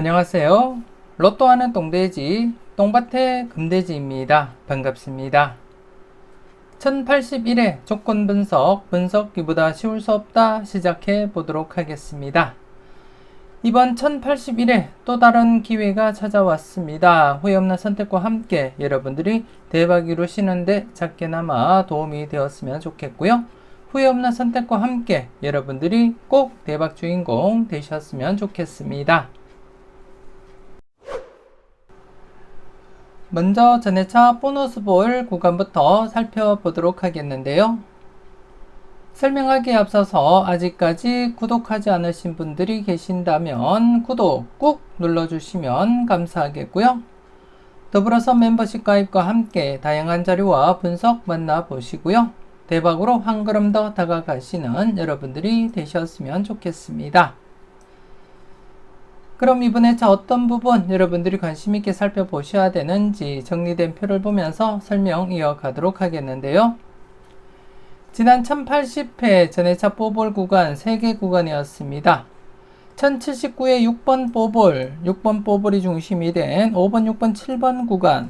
안녕하세요. 로또하는 똥돼지 똥밭의 금돼지입니다. 반갑습니다. 1081회 조건 분석기보다 쉬울 수 없다 시작해 보도록 하겠습니다. 이번 1081회 또 다른 기회가 찾아왔습니다. 후회 없는 선택과 함께 여러분들이 대박 이루시는데 작게나마 도움이 되었으면 좋겠고요. 후회 없는 선택과 함께 여러분들이 꼭 대박 주인공 되셨으면 좋겠습니다. 먼저 전회차 보너스 볼 구간부터 살펴보도록 하겠는데요. 설명하기에 앞서서 아직까지 구독하지 않으신 분들이 계신다면 구독 꾹 눌러주시면 감사하겠고요. 더불어서 멤버십 가입과 함께 다양한 자료와 분석 만나보시고요. 대박으로 한 걸음 더 다가가시는 여러분들이 되셨으면 좋겠습니다. 그럼 이번에 어떤 부분 여러분들이 관심 있게 살펴보셔야 되는지 정리된 표를 보면서 설명 이어가도록 하겠는데요. 지난 1080회 전회차 뽀볼 구간 3개 구간이었습니다. 1079의 6번 뽀볼, 6번 뽀볼이 중심이 된 5번, 6번, 7번 구간,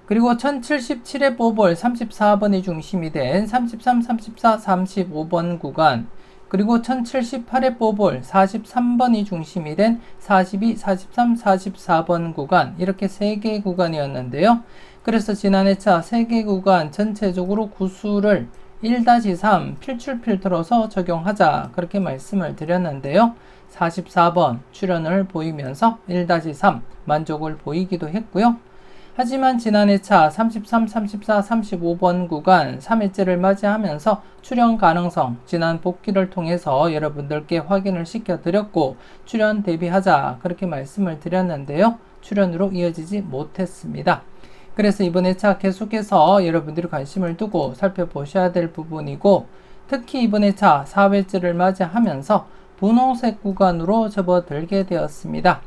그리고 1077의 뽀볼 34번이 중심이 된 33, 34, 35번 구간, 그리고 1078의 뽀볼 43번이 중심이 된 42, 43, 44번 구간, 이렇게 3개의 구간이었는데요. 그래서 지난해차 3개 구간 전체적으로 구수를 1-3 필출 필터로서 적용하자 그렇게 말씀을 드렸는데요. 44번 출현을 보이면서 1-3 만족을 보이기도 했고요. 하지만 지난해차 33, 34, 35번 구간 3회째를 맞이하면서 출현 가능성 지난 복귀를 통해서 여러분들께 확인을 시켜드렸고 출현 대비하자 그렇게 말씀을 드렸는데요. 출현으로 이어지지 못했습니다. 그래서 이번 회차 계속해서 여러분들이 관심을 두고 살펴보셔야 될 부분이고, 특히 이번 회차 4회째를 맞이하면서 분홍색 구간으로 접어들게 되었습니다.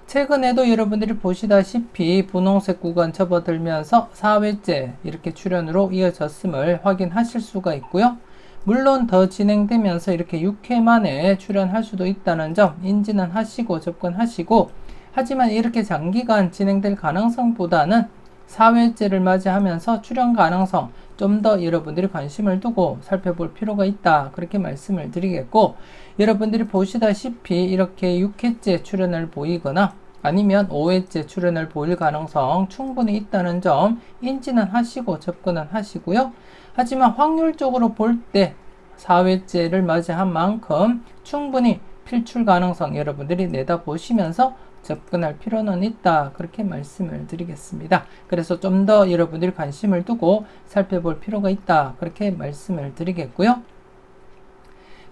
최근에도 여러분들이 보시다시피 분홍색 구간 접어들면서 4회째 이렇게 출현으로 이어졌음을 확인하실 수가 있고요. 물론 더 진행되면서 이렇게 6회 만에 출현할 수도 있다는 점 인지는 하시고 접근하시고, 하지만 이렇게 장기간 진행될 가능성보다는 4회째를 맞이하면서 출현 가능성 좀 더 여러분들이 관심을 두고 살펴볼 필요가 있다 그렇게 말씀을 드리겠고, 여러분들이 보시다시피 이렇게 6회째 출현을 보이거나 아니면 5회째 출현을 보일 가능성 충분히 있다는 점 인지는 하시고 접근은 하시고요. 하지만 확률적으로 볼 때 4회째를 맞이한 만큼 충분히 필출 가능성 여러분들이 내다보시면서 접근할 필요는 있다 그렇게 말씀을 드리겠습니다. 그래서 좀 더 여러분들이 관심을 두고 살펴볼 필요가 있다 그렇게 말씀을 드리겠고요.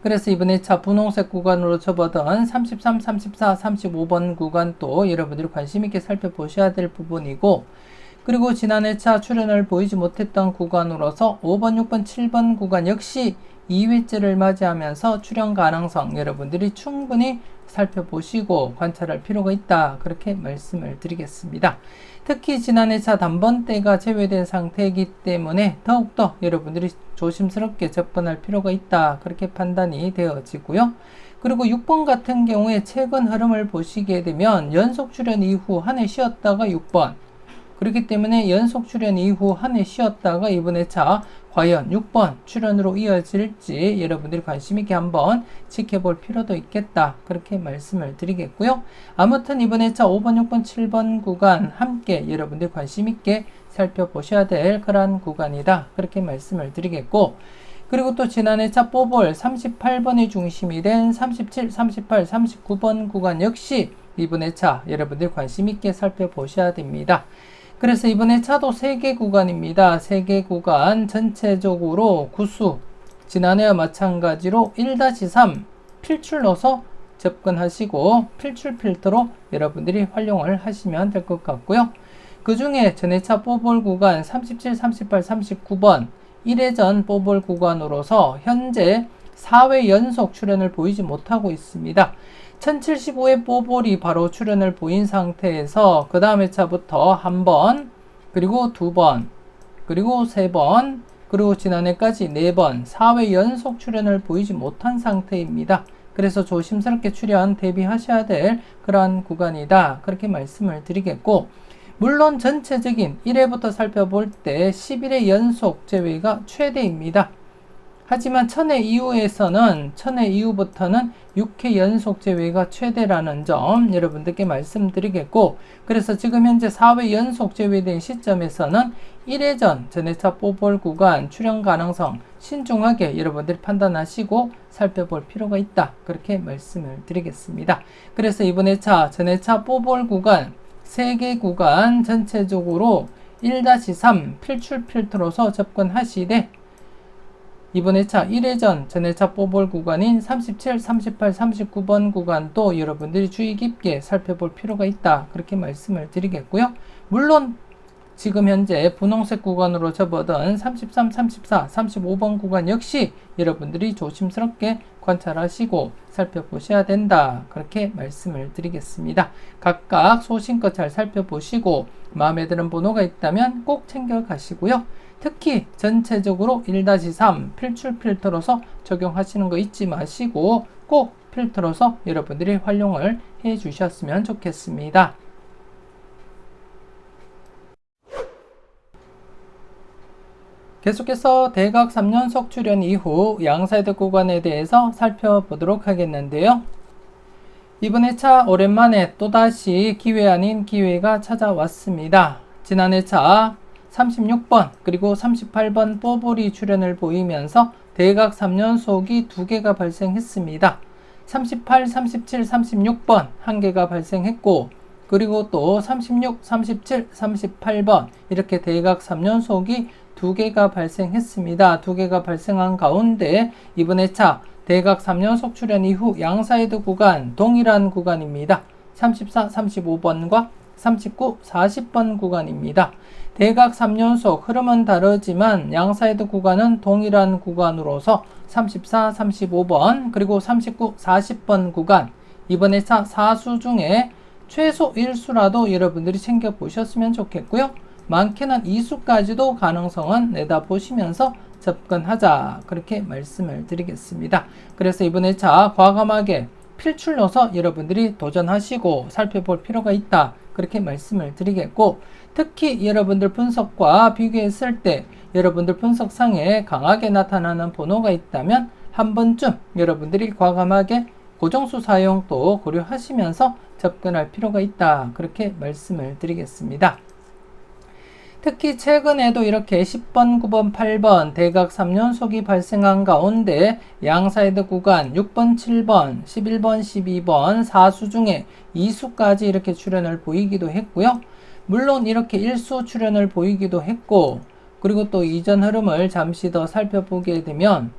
그래서 이번에 차 분홍색 구간으로 접어든 33, 34, 35번 구간도 여러분들이 관심 있게 살펴보셔야 될 부분이고, 그리고 지난해 차 출현을 보이지 못했던 구간으로서 5번, 6번, 7번 구간 역시 2회째를 맞이하면서 출현 가능성 여러분들이 충분히 살펴보시고 관찰할 필요가 있다 그렇게 말씀을 드리겠습니다. 특히 지난해 차 단번대가 제외된 상태이기 때문에 더욱더 여러분들이 조심스럽게 접근할 필요가 있다 그렇게 판단이 되어지고요. 그리고 6번 같은 경우에 최근 흐름을 보시게 되면 연속 출현 이후 한 해 쉬었다가 6번, 그렇기 때문에 연속 출현 이후 한 해 쉬었다가 이번에 차 과연 6번 출현으로 이어질지 여러분들이 관심 있게 한번 지켜볼 필요도 있겠다 그렇게 말씀을 드리겠고요. 아무튼 이번에 차 5번, 6번, 7번 구간 함께 여러분들이 관심 있게 살펴보셔야 될 그런 구간이다 그렇게 말씀을 드리겠고, 그리고 또 지난해 차 뽀볼 38번이 중심이 된 37, 38, 39번 구간 역시 이번에 차 여러분들이 관심 있게 살펴보셔야 됩니다. 그래서 이번에 차도 3개 구간입니다. 3개 구간 전체적으로 구수 지난해와 마찬가지로 1-3 필출로서 접근하시고 필출 필터로 여러분들이 활용을 하시면 될 것 같고요. 그 중에 전해차 뽀볼 구간 37, 38, 39번 1회전 뽀볼 구간으로서 현재 4회 연속 출현을 보이지 못하고 있습니다. 1075의 뽀볼이 바로 출현을 보인 상태에서 그 다음 회차부터 한 번, 그리고 2번, 그리고 3번, 그리고 지난해까지 4번, 4회 연속 출현을 보이지 못한 상태입니다. 그래서 조심스럽게 출연 대비하셔야 될 그러한 구간이다. 그렇게 말씀을 드리겠고, 물론 전체적인 1회부터 살펴볼 때 11회 연속 제외가 최대입니다. 하지만 1000회 이후에서는 1000회 이후부터는 6회 연속 제외가 최대라는 점 여러분들께 말씀드리겠고, 그래서 지금 현재 4회 연속 제외된 시점에서는 1회전 전해차 뽀볼 구간 출현 가능성 신중하게 여러분들이 판단하시고 살펴볼 필요가 있다. 그렇게 말씀을 드리겠습니다. 그래서 이번 회차 전해차 뽀볼 구간 3개 구간 전체적으로 1-3 필출 필터로서 접근하시되, 이번 회차 1회전 전회차 뽀볼 구간인 37, 38, 39번 구간도 여러분들이 주의 깊게 살펴볼 필요가 있다. 그렇게 말씀을 드리겠고요. 물론 지금 현재 분홍색 구간으로 접어든 33, 34, 35번 구간 역시 여러분들이 조심스럽게 관찰하시고 살펴보셔야 된다. 그렇게 말씀을 드리겠습니다. 각각 소신껏 잘 살펴보시고 마음에 드는 번호가 있다면 꼭 챙겨가시고요. 특히 전체적으로 1-3 필출 필터로서 적용하시는 거 잊지 마시고 꼭 필터로서 여러분들이 활용을 해 주셨으면 좋겠습니다. 계속해서 대각 3연속 출현 이후 양사이드 구간에 대해서 살펴보도록 하겠는데요. 이번 회차 오랜만에 또다시 기회 아닌 기회가 찾아왔습니다. 지난 회차 36번 그리고 38번 뽀볼이 출현을 보이면서 대각 3연속이 2개가 발생했습니다. 38, 37, 36번 1개가 발생했고, 그리고 또 36, 37, 38번 이렇게 대각 3연속이 2개가 발생했습니다. 2개가 발생한 가운데 이번 회차 대각 3연속 출현 이후 양사이드 구간 동일한 구간입니다. 34, 35번과 39, 40번 구간입니다. 대각 3연속 흐름은 다르지만 양사이드 구간은 동일한 구간으로서 34, 35번 그리고 39, 40번 구간 이번 회차 4수 중에 최소 1수라도 여러분들이 챙겨보셨으면 좋겠고요. 많게는 2수까지도 가능성은 내다보시면서 접근하자. 그렇게 말씀을 드리겠습니다. 그래서 이번 회차 과감하게 필출로서 여러분들이 도전하시고 살펴볼 필요가 있다. 그렇게 말씀을 드리겠고, 특히 여러분들 분석과 비교했을 때 여러분들 분석상에 강하게 나타나는 번호가 있다면 한 번쯤 여러분들이 과감하게 고정수 사용도 고려하시면서 접근할 필요가 있다. 그렇게 말씀을 드리겠습니다. 특히 최근에도 이렇게 10번, 9번, 8번 대각 3연속이 발생한 가운데 양사이드 구간 6번, 7번, 11번, 12번 4수 중에 2수까지 이렇게 출현을 보이기도 했고요. 물론 이렇게 1수 출현을 보이기도 했고, 그리고 또 이전 흐름을 잠시 더 살펴보게 되면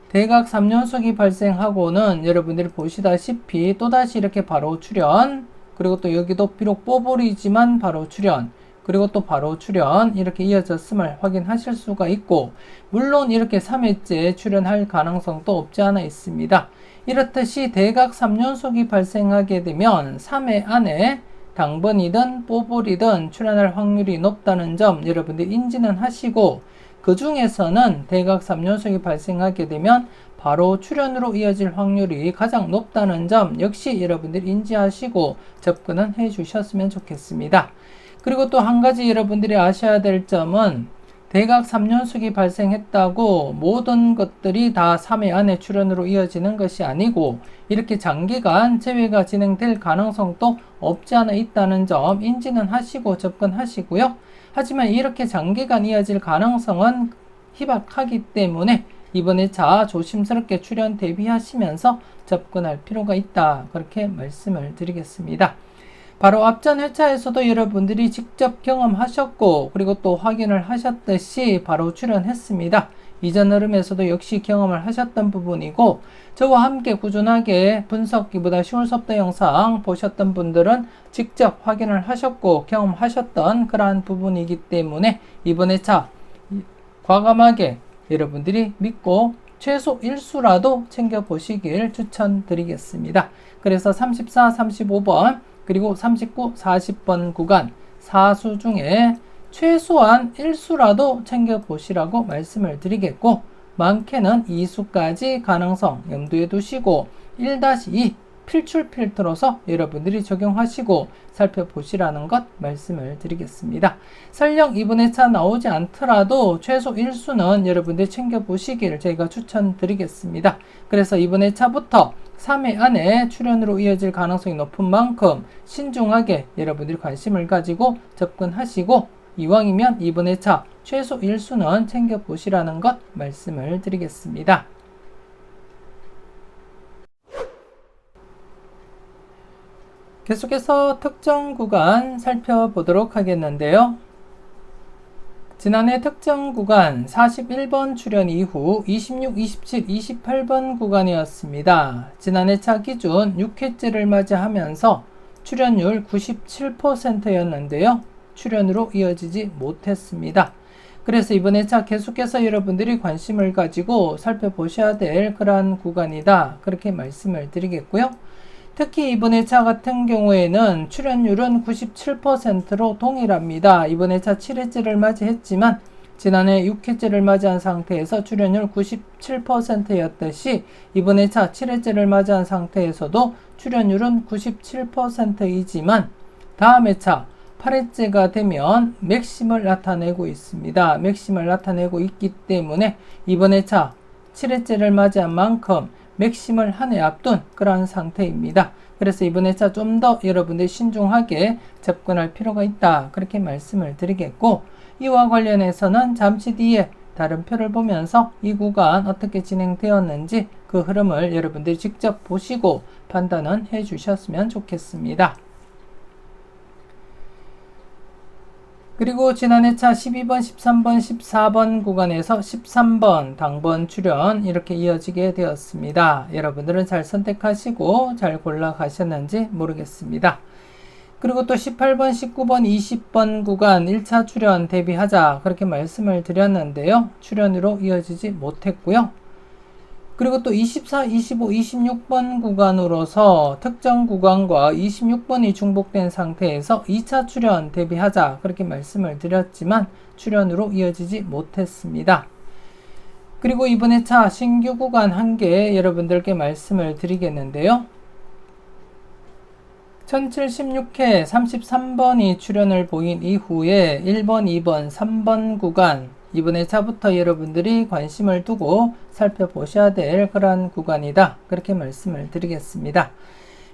대각 3연속이 발생하고는 여러분들이 보시다시피 또다시 이렇게 바로 출현, 그리고 또 여기도 비록 뽀볼이지만 바로 출현, 그리고 또 바로 출현 이렇게 이어졌음을 확인하실 수가 있고, 물론 이렇게 3회째 출현할 가능성도 없지 않아 있습니다. 이렇듯이 대각 3연속이 발생하게 되면 3회 안에 당번이든 뽀볼이든 출현할 확률이 높다는 점 여러분들 인지는 하시고, 그 중에서는 대각 3연속이 발생하게 되면 바로 출현으로 이어질 확률이 가장 높다는 점 역시 여러분들 인지하시고 접근은 해 주셨으면 좋겠습니다. 그리고 또 한 가지 여러분들이 아셔야 될 점은 대각 3연속이 발생했다고 모든 것들이 다 3회 안에 출현으로 이어지는 것이 아니고 이렇게 장기간 재회가 진행될 가능성도 없지 않아 있다는 점 인지는 하시고 접근하시고요. 하지만 이렇게 장기간 이어질 가능성은 희박하기 때문에 이번 회차 조심스럽게 출현 대비하시면서 접근할 필요가 있다. 그렇게 말씀을 드리겠습니다. 바로 앞전 회차에서도 여러분들이 직접 경험하셨고 그리고 또 확인을 하셨듯이 바로 출현했습니다. 이전 흐름에서도 역시 경험을 하셨던 부분이고, 저와 함께 꾸준하게 분석기보다 쉬운 속도 영상 보셨던 분들은 직접 확인을 하셨고 경험하셨던 그러한 부분이기 때문에 이번 회차 과감하게 여러분들이 믿고 최소 1수라도 챙겨보시길 추천드리겠습니다. 그래서 34, 35번 그리고 39, 40번 구간 4수 중에 최소한 1수라도 챙겨보시라고 말씀을 드리겠고, 많게는 2수까지 가능성 염두에 두시고 1-2 필출 필터로서 여러분들이 적용하시고 살펴보시라는 것 말씀을 드리겠습니다. 설령 이번 회차 나오지 않더라도 최소 1수는 여러분들이 챙겨보시기를 저희가 추천드리겠습니다. 그래서 이번 회차부터 3회 안에 출연으로 이어질 가능성이 높은 만큼 신중하게 여러분들이 관심을 가지고 접근하시고 이왕이면 이번 회차 최소 1수는 챙겨보시라는 것 말씀을 드리겠습니다. 계속해서 특정 구간 살펴보도록 하겠는데요. 지난해 특정 구간 41번 출연 이후 26, 27, 28번 구간이었습니다. 지난해 차 기준 6회째를 맞이하면서 출연율 97%였는데요. 출연으로 이어지지 못했습니다. 그래서 이번 회차 계속해서 여러분들이 관심을 가지고 살펴보셔야 될 그러한 구간이다. 그렇게 말씀을 드리겠고요. 특히 이번 회차 같은 경우에는 출연율은 97%로 동일합니다. 이번 회차 7회째를 맞이했지만 지난해 6회째를 맞이한 상태에서 출연율 97%였듯이 이번 회차 7회째를 맞이한 상태에서도 출연율은 97%이지만 다음 회차 8회째가 되면 맥심을 나타내고 있습니다. 맥심을 나타내고 있기 때문에 이번 회차 7회째를 맞이한 만큼 맥심을 한 해 앞둔 그러한 상태입니다. 그래서 이번 회차 좀 더 여러분들 신중하게 접근할 필요가 있다. 그렇게 말씀을 드리겠고 이와 관련해서는 잠시 뒤에 다른 표를 보면서 이 구간 어떻게 진행되었는지 그 흐름을 여러분들이 직접 보시고 판단은 해 주셨으면 좋겠습니다. 그리고 지난해 차 12번, 13번, 14번 구간에서 13번 당번 출연 이렇게 이어지게 되었습니다. 여러분들은 잘 선택하시고 잘 골라 가셨는지 모르겠습니다. 그리고 또 18번, 19번, 20번 구간 1차 출연 대비하자 그렇게 말씀을 드렸는데요. 출연으로 이어지지 못했고요. 그리고 또 24, 25, 26번 구간으로서 특정 구간과 26번이 중복된 상태에서 2차 출연 대비하자 그렇게 말씀을 드렸지만 출연으로 이어지지 못했습니다. 그리고 이번 회차 신규 구간 한 개 여러분들께 말씀을 드리겠는데요. 1076회 33번이 출연을 보인 이후에 1번, 2번, 3번 구간 이번 회차부터 여러분들이 관심을 두고 살펴보셔야 될 그러한 구간이다. 그렇게 말씀을 드리겠습니다.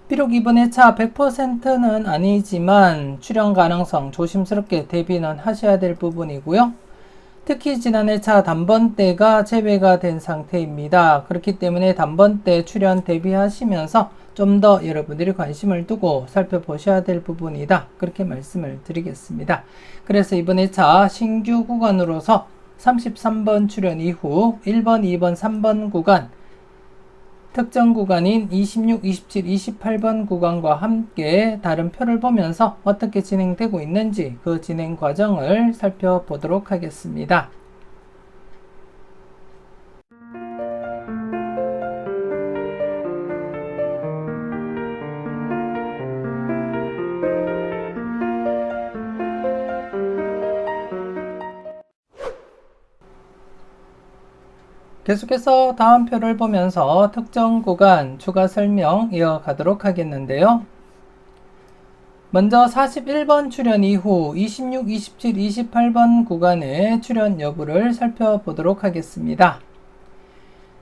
비록 이번 회차 100%는 아니지만 출연 가능성 조심스럽게 대비는 하셔야 될 부분이고요. 특히 지난 회차 단번대가 제외가 된 상태입니다. 그렇기 때문에 단번대 출연 대비하시면서 좀 더 여러분들이 관심을 두고 살펴보셔야 될 부분이다. 그렇게 말씀을 드리겠습니다. 그래서 이번 회차 신규 구간으로서 33번 출연 이후 1번, 2번, 3번 구간 특정 구간인 26, 27, 28번 구간과 함께 다른 표를 보면서 어떻게 진행되고 있는지 그 진행 과정을 살펴보도록 하겠습니다. 계속해서 다음 표를 보면서 특정 구간 추가 설명 이어가도록 하겠는데요. 먼저 41번 출연 이후 26, 27, 28번 구간의 출연 여부를 살펴보도록 하겠습니다.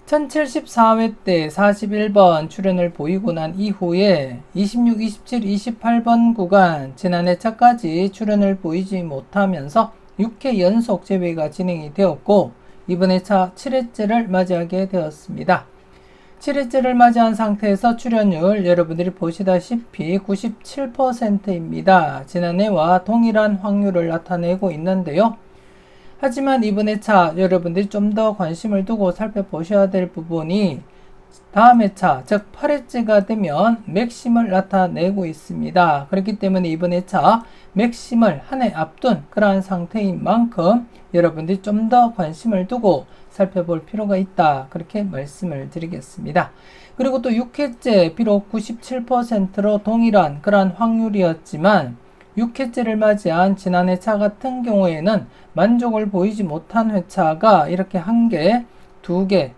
1074회 때 41번 출연을 보이고 난 이후에 26, 27, 28번 구간 지난해 차까지 출연을 보이지 못하면서 6회 연속 제외가 진행이 되었고 이번 회차 7회째를 맞이하게 되었습니다. 7회째를 맞이한 상태에서 출연율 여러분들이 보시다시피 97%입니다. 지난해와 동일한 확률을 나타내고 있는데요. 하지만 이번 회차 여러분들이 좀 더 관심을 두고 살펴보셔야 될 부분이 다음 회차 즉 8회째가 되면 맥심을 나타내고 있습니다. 그렇기 때문에 이번 회차 맥심을 한 해 앞둔 그러한 상태인 만큼 여러분들이 좀 더 관심을 두고 살펴볼 필요가 있다. 그렇게 말씀을 드리겠습니다. 그리고 또 6회째 비록 97%로 동일한 그러한 확률이었지만 6회째를 맞이한 지난 회차 같은 경우에는 만족을 보이지 못한 회차가 이렇게 한 개 2개,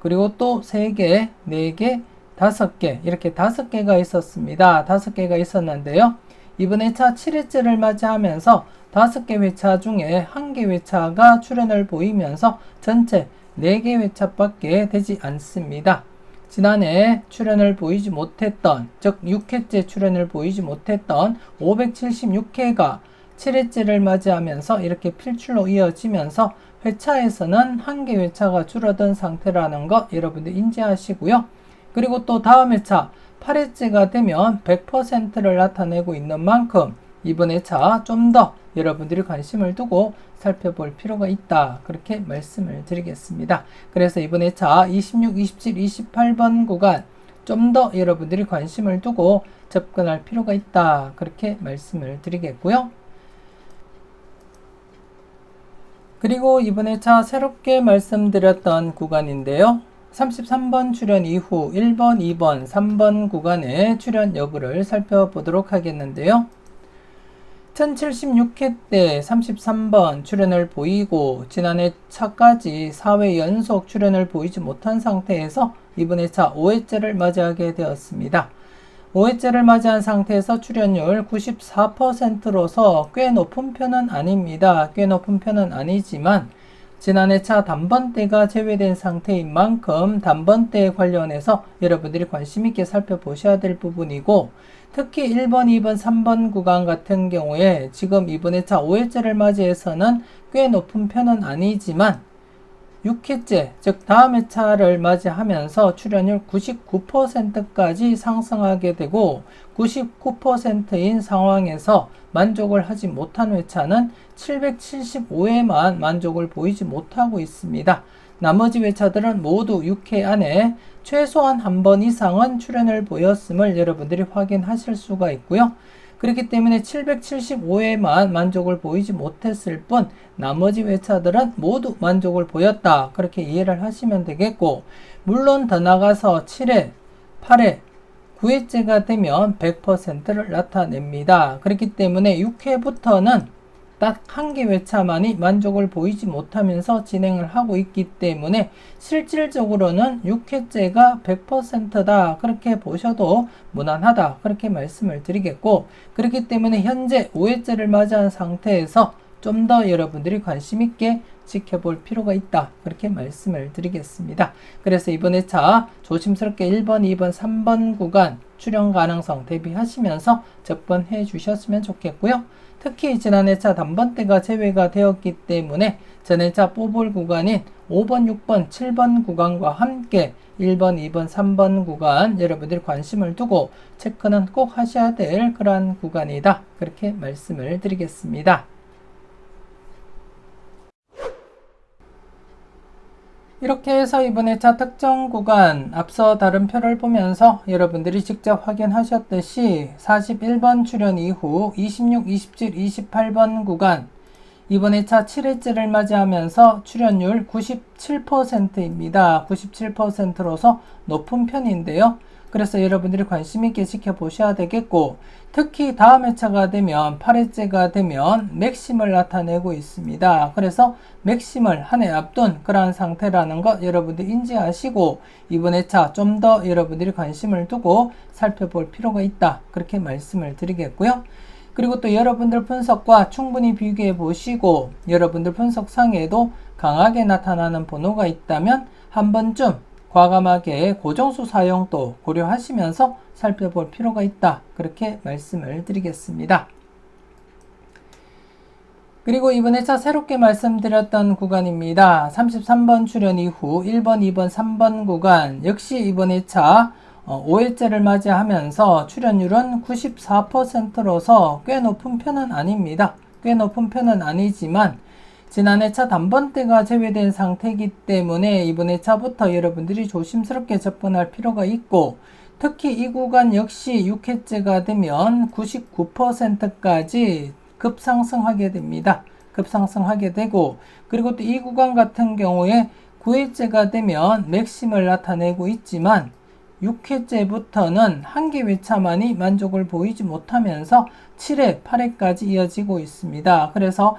그리고 또 3개, 4개, 5개, 이렇게 5개가 있었습니다. 5개가 있었는데요. 이번 회차 7회째를 맞이하면서 5개 회차 중에 1개 회차가 출현을 보이면서 전체 4개 회차밖에 되지 않습니다. 지난해 출현을 보이지 못했던, 즉 6회째 출현을 보이지 못했던 576회가 7회째를 맞이하면서 이렇게 필출로 이어지면서 회차에서는 1개 회차가 줄어든 상태라는 거 여러분들 인지하시고요. 그리고 또 다음 회차 8회째가 되면 100%를 나타내고 있는 만큼 이번 회차 좀 더 여러분들이 관심을 두고 살펴볼 필요가 있다. 그렇게 말씀을 드리겠습니다. 그래서 이번 회차 26, 27, 28번 구간 좀 더 여러분들이 관심을 두고 접근할 필요가 있다. 그렇게 말씀을 드리겠고요. 그리고 이번 회차 새롭게 말씀드렸던 구간인데요. 33번 출현 이후 1번, 2번, 3번 구간의 출현 여부를 살펴보도록 하겠는데요. 1076회 때 33번 출현을 보이고 지난해 차까지 4회 연속 출현을 보이지 못한 상태에서 이번 회차 5회째를 맞이하게 되었습니다. 5회째를 맞이한 상태에서 출현율 94%로서 꽤 높은 편은 아닙니다. 꽤 높은 편은 아니지만 지난해 차 단번대가 제외된 상태인 만큼 단번대에 관련해서 여러분들이 관심 있게 살펴보셔야 될 부분이고, 특히 1번, 2번, 3번 구간 같은 경우에 지금 이번 회차 5회째를 맞이해서는 꽤 높은 편은 아니지만 6회째, 즉 다음 회차를 맞이하면서 출현율 99%까지 상승하게 되고 99%인 상황에서 만족을 하지 못한 회차는 775회만 만족을 보이지 못하고 있습니다. 나머지 회차들은 모두 6회 안에 최소한 한 번 이상은 출현을 보였음을 여러분들이 확인하실 수가 있고요. 그렇기 때문에 775회만 만족을 보이지 못했을 뿐 나머지 회차들은 모두 만족을 보였다. 그렇게 이해를 하시면 되겠고, 물론 더 나가서 7회, 8회, 9회째가 되면 100%를 나타냅니다. 그렇기 때문에 6회부터는 딱 한 개 회차만이 만족을 보이지 못하면서 진행을 하고 있기 때문에 실질적으로는 6회째가 100%다. 그렇게 보셔도 무난하다. 그렇게 말씀을 드리겠고, 그렇기 때문에 현재 5회째를 맞이한 상태에서 좀 더 여러분들이 관심 있게 지켜볼 필요가 있다. 그렇게 말씀을 드리겠습니다. 그래서 이번 회차 조심스럽게 1번, 2번, 3번 구간 출현 가능성 대비하시면서 접근해 주셨으면 좋겠고요. 특히 지난 회차 단번대가 제외가 되었기 때문에 전 회차 뽑을 구간인 5번, 6번, 7번 구간과 함께 1번, 2번, 3번 구간 여러분들이 관심을 두고 체크는 꼭 하셔야 될 그러한 구간이다. 그렇게 말씀을 드리겠습니다. 이렇게 해서 이번 회차 특정 구간 앞서 다른 표를 보면서 여러분들이 직접 확인하셨듯이 41번 출현 이후 26, 27, 28번 구간 이번 회차 7회째를 맞이하면서 출현율 97%입니다. 97%로서 높은 편인데요. 그래서 여러분들이 관심 있게 지켜보셔야 되겠고, 특히 다음 회차가 되면 8회째가 되면 맥심을 나타내고 있습니다. 그래서 맥심을 한 해 앞둔 그러한 상태라는 것 여러분들 인지하시고 이번 회차 좀 더 여러분들이 관심을 두고 살펴볼 필요가 있다. 그렇게 말씀을 드리겠고요. 그리고 또 여러분들 분석과 충분히 비교해 보시고 여러분들 분석상에도 강하게 나타나는 번호가 있다면 한 번쯤 과감하게 고정수 사용도 고려하시면서 살펴볼 필요가 있다. 그렇게 말씀을 드리겠습니다. 그리고 이번 회차 새롭게 말씀드렸던 구간입니다. 33번 출현 이후 1번, 2번, 3번 구간 역시 이번 회차 5회째를 맞이하면서 출현율은 94%로서 꽤 높은 편은 아닙니다. 꽤 높은 편은 아니지만 지난 회차 단번대가 제외된 상태이기 때문에 이번 회차부터 여러분들이 조심스럽게 접근할 필요가 있고, 특히 이 구간 역시 6회째가 되면 99%까지 급상승하게 됩니다. 급상승하게 되고, 그리고 또 이 구간 같은 경우에 9회째가 되면 맥심을 나타내고 있지만 6회째부터는 한 개 회차만이 만족을 보이지 못하면서 7회, 8회까지 이어지고 있습니다. 그래서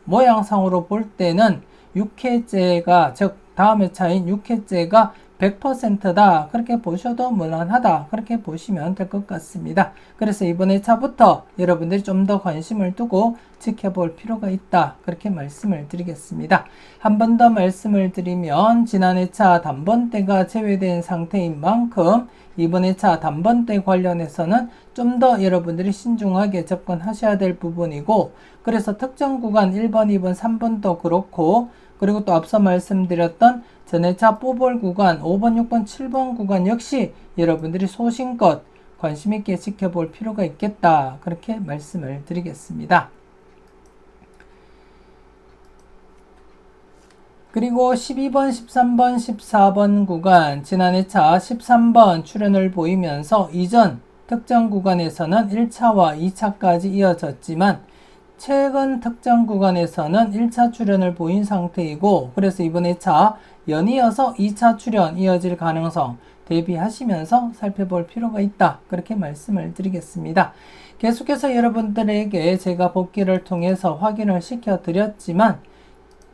모양상으로 볼 때는 6회째가 즉 다음 회차인 6회째가 100%다. 그렇게 보셔도 무난하다. 그렇게 보시면 될 것 같습니다. 그래서 이번 회차부터 여러분들이 좀 더 관심을 두고 지켜볼 필요가 있다. 그렇게 말씀을 드리겠습니다. 한 번 더 말씀을 드리면 지난 회차 단번대가 제외된 상태인 만큼 이번 회차 단번대 관련해서는 좀 더 여러분들이 신중하게 접근하셔야 될 부분이고, 그래서 특정 구간 1번, 2번, 3번도 그렇고, 그리고 또 앞서 말씀드렸던 전회차 뽑을 구간 5번, 6번, 7번 구간 역시 여러분들이 소신껏 관심 있게 지켜볼 필요가 있겠다. 그렇게 말씀을 드리겠습니다. 그리고 12번, 13번, 14번 구간 지난 회차 13번 출현을 보이면서 이전 특정 구간에서는 1차와 2차까지 이어졌지만 최근 특정 구간에서는 1차 출현을 보인 상태이고, 그래서 이번 회차 연이어서 2차 출현 이어질 가능성 대비하시면서 살펴볼 필요가 있다. 그렇게 말씀을 드리겠습니다. 계속해서 여러분들에게 제가 복기를 통해서 확인을 시켜 드렸지만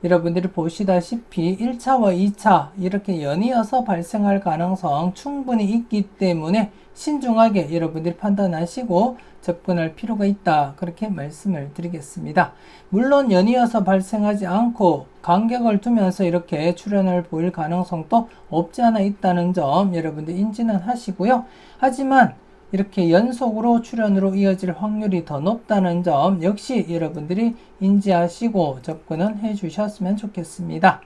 여러분들이 보시다시피 1차와 2차 이렇게 연이어서 발생할 가능성 충분히 있기 때문에 신중하게 여러분들이 판단하시고 접근할 필요가 있다. 그렇게 말씀을 드리겠습니다. 물론 연이어서 발생하지 않고 간격을 두면서 이렇게 출현을 보일 가능성도 없지 않아 있다는 점 여러분들 인지는 하시고요. 하지만 이렇게 연속으로 출현으로 이어질 확률이 더 높다는 점 역시 여러분들이 인지하시고 접근은 해 주셨으면 좋겠습니다.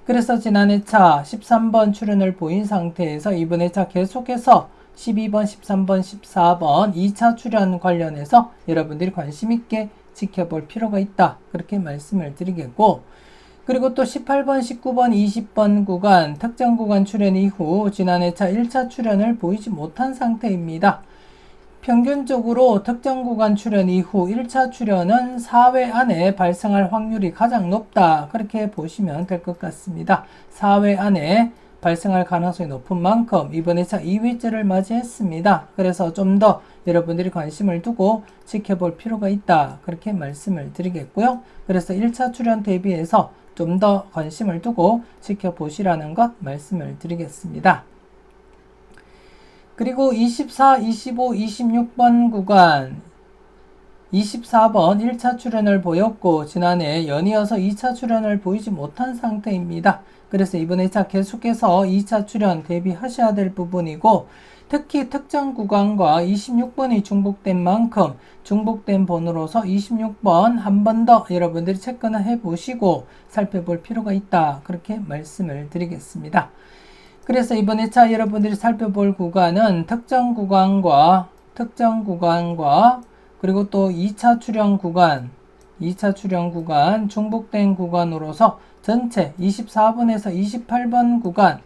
그래서 지난 회차 13번 출현을 보인 상태에서 이번 회차 계속해서 12번, 13번, 14번 2차 출현 관련해서 여러분들이 관심 있게 지켜볼 필요가 있다. 그렇게 말씀을 드리겠고, 그리고 또 18번, 19번, 20번 구간 특정 구간 출현 이후 지난 회차 1차 출현을 보이지 못한 상태입니다. 평균적으로 특정 구간 출현 이후 1차 출현은 4회 안에 발생할 확률이 가장 높다. 그렇게 보시면 될 것 같습니다. 4회 안에 발생할 가능성이 높은 만큼 이번 회차 2회째를 맞이했습니다. 그래서 좀 더 여러분들이 관심을 두고 지켜볼 필요가 있다. 그렇게 말씀을 드리겠고요. 그래서 1차 출현 대비해서 좀 더 관심을 두고 지켜보시라는 것 말씀을 드리겠습니다. 그리고 24, 25, 26번 구간 24번 1차 출현을 보였고 지난해 연이어서 2차 출현을 보이지 못한 상태입니다. 그래서 이번 회차 계속해서 2차 출현 대비하셔야 될 부분이고, 특히 특정 구간과 26번이 중복된 만큼 중복된 번호로서 26번 한 번 더 여러분들이 체크는 해보시고 살펴볼 필요가 있다. 그렇게 말씀을 드리겠습니다. 그래서 이번 회차 여러분들이 살펴볼 구간은 특정 구간과 그리고 또 2차 출현 구간 중복된 구간으로서 전체 24번에서 28번 구간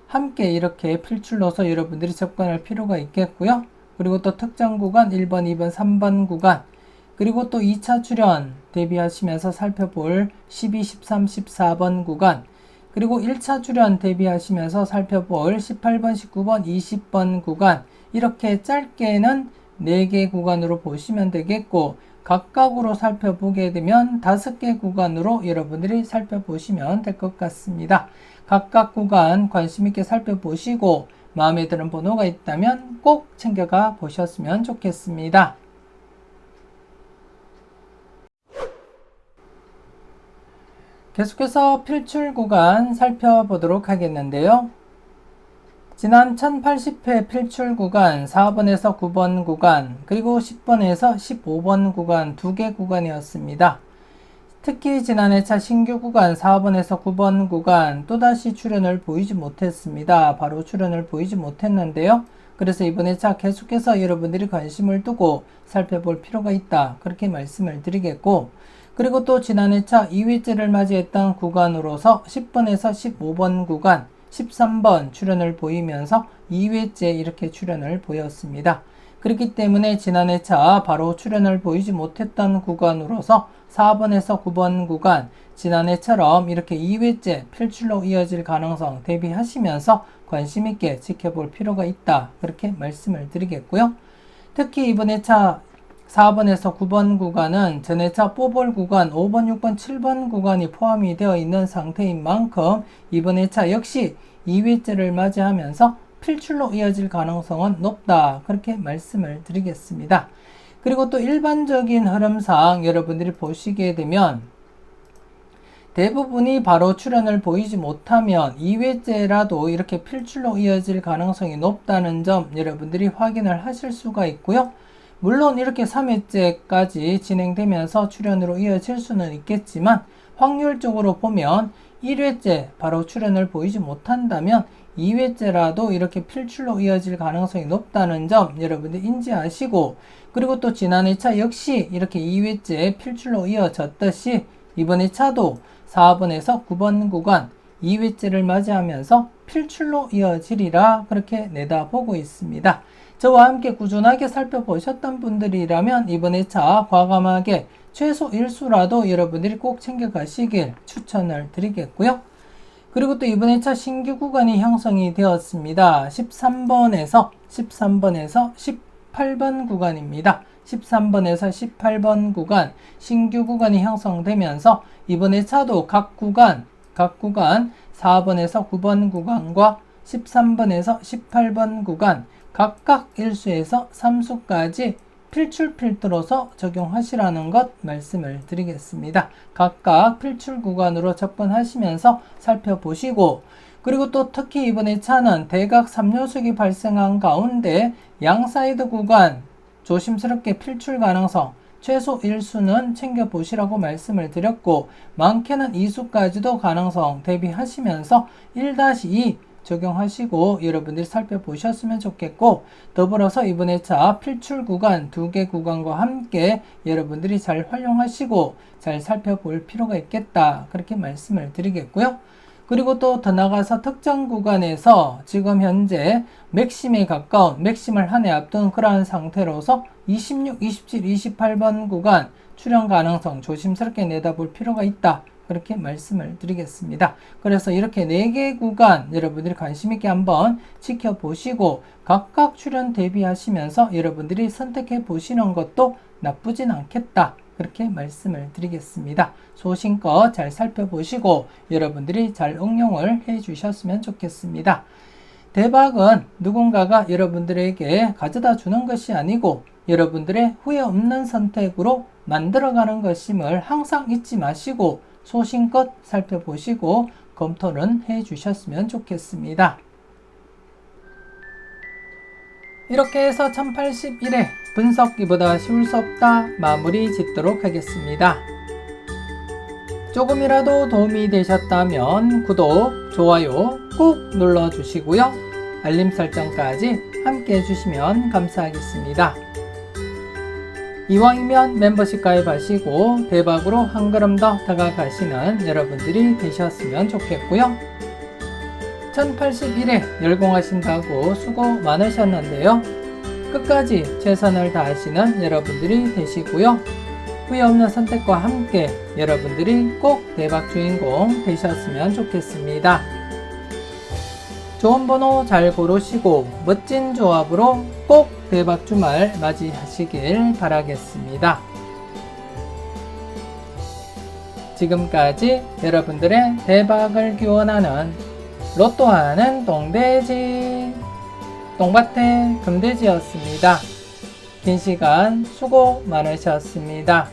함께 이렇게 필출로서 여러분들이 접근할 필요가 있겠고요. 그리고 또 특정 구간 1번, 2번, 3번 구간, 그리고 또 2차 출현 대비하시면서 살펴볼 12, 13, 14번 구간, 그리고 1차 출현 대비하시면서 살펴볼 18번, 19번, 20번 구간, 이렇게 짧게는 4개 구간으로 보시면 되겠고, 각각으로 살펴보게 되면 5개 구간으로 여러분들이 살펴보시면 될 것 같습니다. 각각 구간 관심 있게 살펴보시고 마음에 드는 번호가 있다면 꼭 챙겨가 보셨으면 좋겠습니다. 계속해서 필출 구간 살펴보도록 하겠는데요. 지난 1080회 필출 구간 4번에서 9번 구간, 그리고 10번에서 15번 구간 2개 구간이었습니다. 특히 지난 회차 신규 구간 4번에서 9번 구간 또다시 출현을 보이지 못했습니다. 바로 출현을 보이지 못했는데요. 그래서 이번 회차 계속해서 여러분들이 관심을 두고 살펴볼 필요가 있다. 그렇게 말씀을 드리겠고, 그리고 또 지난 회차 2회째를 맞이했던 구간으로서 10번에서 15번 구간 13번 출현을 보이면서 2회째 이렇게 출현을 보였습니다. 그렇기 때문에 지난 회차 바로 출현을 보이지 못했던 구간으로서 4번에서 9번 구간 지난 해처럼 이렇게 2회째 필출로 이어질 가능성 대비하시면서 관심 있게 지켜볼 필요가 있다. 그렇게 말씀을 드리겠고요. 특히 이번 회차 4번에서 9번 구간은 전회차 뽀볼 구간 5번, 6번, 7번 구간이 포함이 되어 있는 상태인 만큼 이번 회차 역시 2회째를 맞이하면서 필출로 이어질 가능성은 높다. 그렇게 말씀을 드리겠습니다. 그리고 또 일반적인 흐름상 여러분들이 보시게 되면 대부분이 바로 출현을 보이지 못하면 2회째라도 이렇게 필출로 이어질 가능성이 높다는 점 여러분들이 확인을 하실 수가 있고요. 물론 이렇게 3회째까지 진행되면서 출현으로 이어질 수는 있겠지만 확률적으로 보면 1회째 바로 출현을 보이지 못한다면 2회째라도 이렇게 필출로 이어질 가능성이 높다는 점 여러분들 인지하시고, 그리고 또 지난 회차 역시 이렇게 2회째 필출로 이어졌듯이 이번 회차도 4번에서 9번 구간 2회째를 맞이하면서 필출로 이어지리라 그렇게 내다보고 있습니다. 저와 함께 꾸준하게 살펴보셨던 분들이라면 이번 회차 과감하게 최소 1수라도 여러분들이 꼭 챙겨가시길 추천을 드리겠고요. 그리고 또 이번 회차 신규 구간이 형성이 되었습니다. 13번에서 18번 구간입니다. 13번에서 18번 구간 신규 구간이 형성되면서 이번 회차도 각 구간 4번에서 9번 구간과 13번에서 18번 구간 각각 1수에서 3수까지 필출 필터로서 적용하시라는 것 말씀을 드리겠습니다. 각각 필출 구간으로 접근하시면서 살펴보시고, 그리고 또 특히 이번 회차는 대각 3요석이 발생한 가운데 양사이드 구간 조심스럽게 필출 가능성 최소 1수는 챙겨보시라고 말씀을 드렸고, 많게는 2수까지도 가능성 대비하시면서 1-2 적용하시고 여러분들이 살펴보셨으면 좋겠고, 더불어서 이번 회차 필출 구간 2개 구간과 함께 여러분들이 잘 활용하시고 잘 살펴볼 필요가 있겠다 그렇게 말씀을 드리겠고요. 그리고 또 더 나아가서 특정 구간에서 지금 현재 맥심에 가까운 맥심을 한 해 앞둔 그러한 상태로서 26, 27, 28번 구간 출현 가능성 조심스럽게 내다볼 필요가 있다 그렇게 말씀을 드리겠습니다. 그래서 이렇게 4개 구간 여러분들이 관심 있게 한번 지켜보시고 각각 출현 대비하시면서 여러분들이 선택해 보시는 것도 나쁘진 않겠다 그렇게 말씀을 드리겠습니다. 소신껏 잘 살펴보시고 여러분들이 잘 응용을 해 주셨으면 좋겠습니다. 대박은 누군가가 여러분들에게 가져다 주는 것이 아니고 여러분들의 후회 없는 선택으로 만들어가는 것임을 항상 잊지 마시고 소신껏 살펴보시고 검토는 해 주셨으면 좋겠습니다. 이렇게 해서 1081회 분석기보다 쉬울 수 없다 마무리 짓도록 하겠습니다. 조금이라도 도움이 되셨다면 구독, 좋아요 꼭 눌러주시고요. 알림 설정까지 함께 해주시면 감사하겠습니다. 이왕이면 멤버십 가입하시고 대박으로 한 걸음 더 다가가시는 여러분들이 되셨으면 좋겠고요. 1081회 열공하신다고 수고 많으셨는데요. 끝까지 최선을 다하시는 여러분들이 되시고요. 후회 없는 선택과 함께 여러분들이 꼭 대박 주인공 되셨으면 좋겠습니다. 좋은 번호 잘 고르시고 멋진 조합으로 꼭 대박 주말 맞이하시길 바라겠습니다. 지금까지 여러분들의 대박을 기원하는 로또하는 똥돼지 똥밭의 금돼지였습니다. 긴 시간 수고 많으셨습니다.